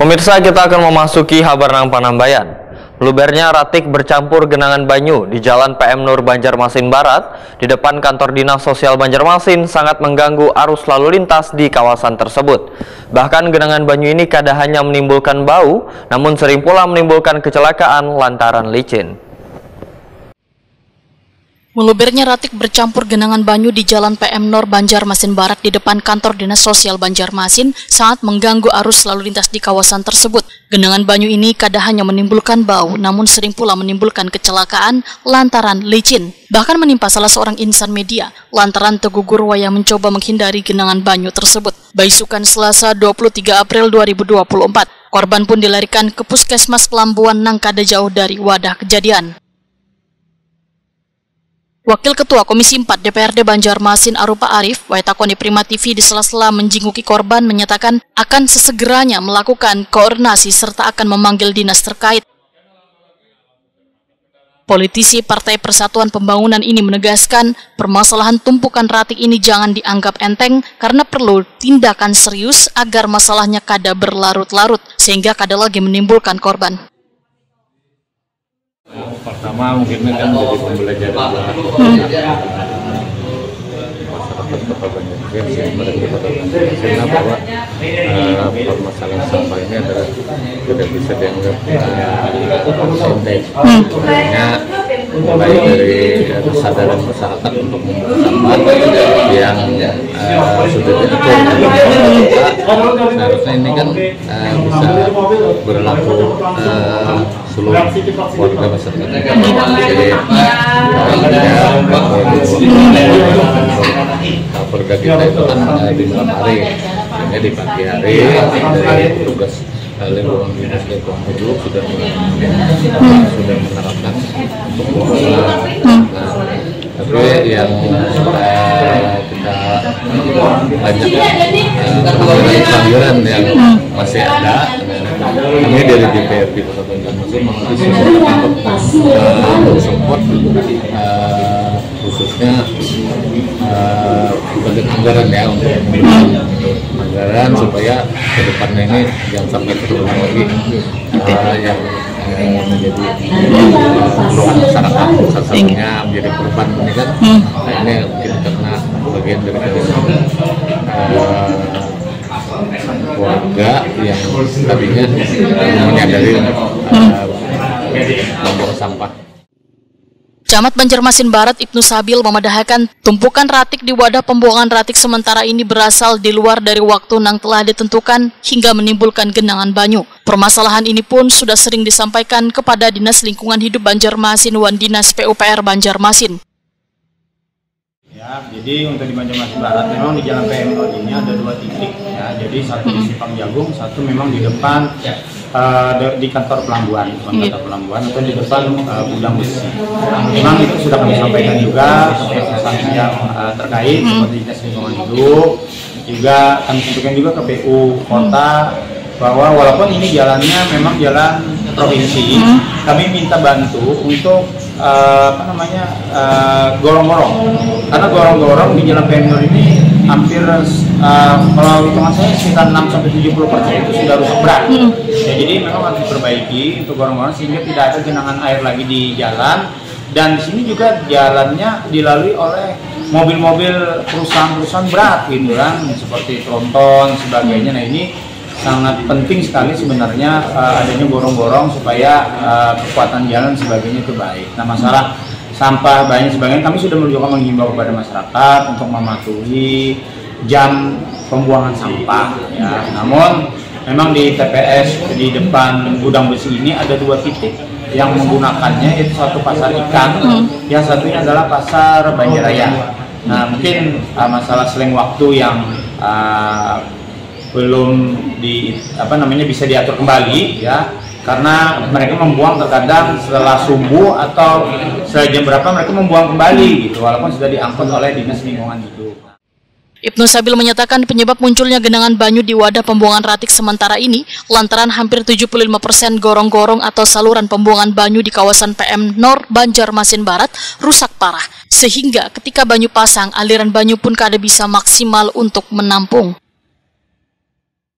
Pemirsa, kita akan memasuki Habarnang Panambayan. Lubernya ratik bercampur genangan banyu di Jalan PM Nur Banjarmasin Barat di depan kantor Dinas Sosial Banjarmasin sangat mengganggu arus lalu lintas di kawasan tersebut. Bahkan genangan banyu ini kadang hanya menimbulkan bau, namun sering pula menimbulkan kecelakaan lantaran licin. Melubernya ratik bercampur genangan banyu di Jalan PM Nur Banjarmasin Barat di depan kantor Dinas Sosial Banjarmasin sangat mengganggu arus lalu lintas di kawasan tersebut. Genangan banyu ini kadang hanya menimbulkan bau, namun sering pula menimbulkan kecelakaan lantaran licin. Bahkan menimpa salah seorang insan media lantaran tergugur waya mencoba menghindari genangan banyu tersebut. Baisukan Selasa 23 April 2024, korban pun dilarikan ke Puskesmas Pelambuan nang kada jauh dari wadah kejadian. Wakil Ketua Komisi 4 DPRD Banjarmasin Arupa Arif, Waitakoni Prima TV di sela-sela menjengukki korban menyatakan akan sesegeranya melakukan koordinasi serta akan memanggil dinas terkait. Politisi Partai Persatuan Pembangunan ini menegaskan permasalahan tumpukan ratik ini jangan dianggap enteng karena perlu tindakan serius agar masalahnya kada berlarut-larut sehingga kada lagi menimbulkan korban. Pertama mungkin kan menjadi pembelajaran masyarakat Kota Banjarmasin, pemerintah Kota Banjarmasin bahwa permasalahan sampah ini adalah tidak bisa dianggap enteng. Makanya mulai dari kesadaran masyarakat untuk membuang sampah yang sudah diatur seharusnya ini kan bisa berlaku seluruh warga masyarakat. Perda kita itu kan di malam hari, sehingga di pagi hari dari petugas lingkungan dinas lingkungan hidup sudah menerapkan untuk tapi yang kita banyak pelanggaran yang masih ada. Ini dari DPRD Kota Banjarmasin untuk support khususnya bagian anggaran ya, untuk anggaran supaya ke depannya ini jangan sampai terulang lagi yang menjadi keluhan masyarakat, salah satunya menjadi korban ini kan. Nah, ini mungkin karena bagian dari warga yang tadinya menyadari membuang sampah. Camat Banjarmasin Barat Ibnu Sabil memadahakan tumpukan ratik di wadah pembuangan ratik sementara ini berasal di luar dari waktu yang telah ditentukan hingga menimbulkan genangan banyu. Permasalahan ini pun sudah sering disampaikan kepada Dinas Lingkungan Hidup Banjarmasin dan Dinas PUPR Banjarmasin. Ya, jadi untuk di Banjarmasin Barat memang di Jalan PM Nur ini ada dua titik ya. Jadi satu di Simpang Jagung, satu memang di depan di kantor Pelambuan, atau di depan gudang besi. Memang itu sudah kami sampaikan juga ke instansi yang terkait seperti Dinas Lingkungan Hidup, juga kami sampaikan juga ke PU Kota bahwa walaupun ini jalannya memang jalan provinsi, kami minta bantu untuk gorong-gorong, karena gorong-gorong di Jalan PM Nur ini hampir kalau hitungan saya sekitar 6-70% itu sudah rusak berat. Ya, jadi memang harus diperbaiki untuk gorong-gorong sehingga tidak ada genangan air lagi di jalan. Dan di sini juga jalannya dilalui oleh mobil-mobil perusahaan-perusahaan berat gitu kan, seperti tronton sebagainya. Nah, ini sangat penting sekali sebenarnya adanya gorong-gorong supaya kekuatan jalan sebagainya itu baik. Nah, masalah sampah banyak sebagainya kami sudah juga menghimbau kepada masyarakat untuk mematuhi jam pembuangan sampah ya. Namun memang di TPS di depan gudang besi ini ada dua titik yang menggunakannya, yaitu satu pasar ikan, yang satunya adalah pasar Banjaraya. Nah, mungkin masalah selang waktu yang belum bisa diatur kembali ya, karena mereka membuang terkadang setelah subuh atau setelah jam berapa mereka membuang kembali gitu, walaupun sudah diangkut oleh Dinas Lingkungan Hidup. Ibnu Sabil menyatakan penyebab munculnya genangan banyu di wadah pembuangan ratik sementara ini lantaran hampir 75% gorong-gorong atau saluran pembuangan banyu di kawasan PM Nur Banjarmasin Barat rusak parah, sehingga ketika banyu pasang aliran banyu pun kada bisa maksimal untuk menampung.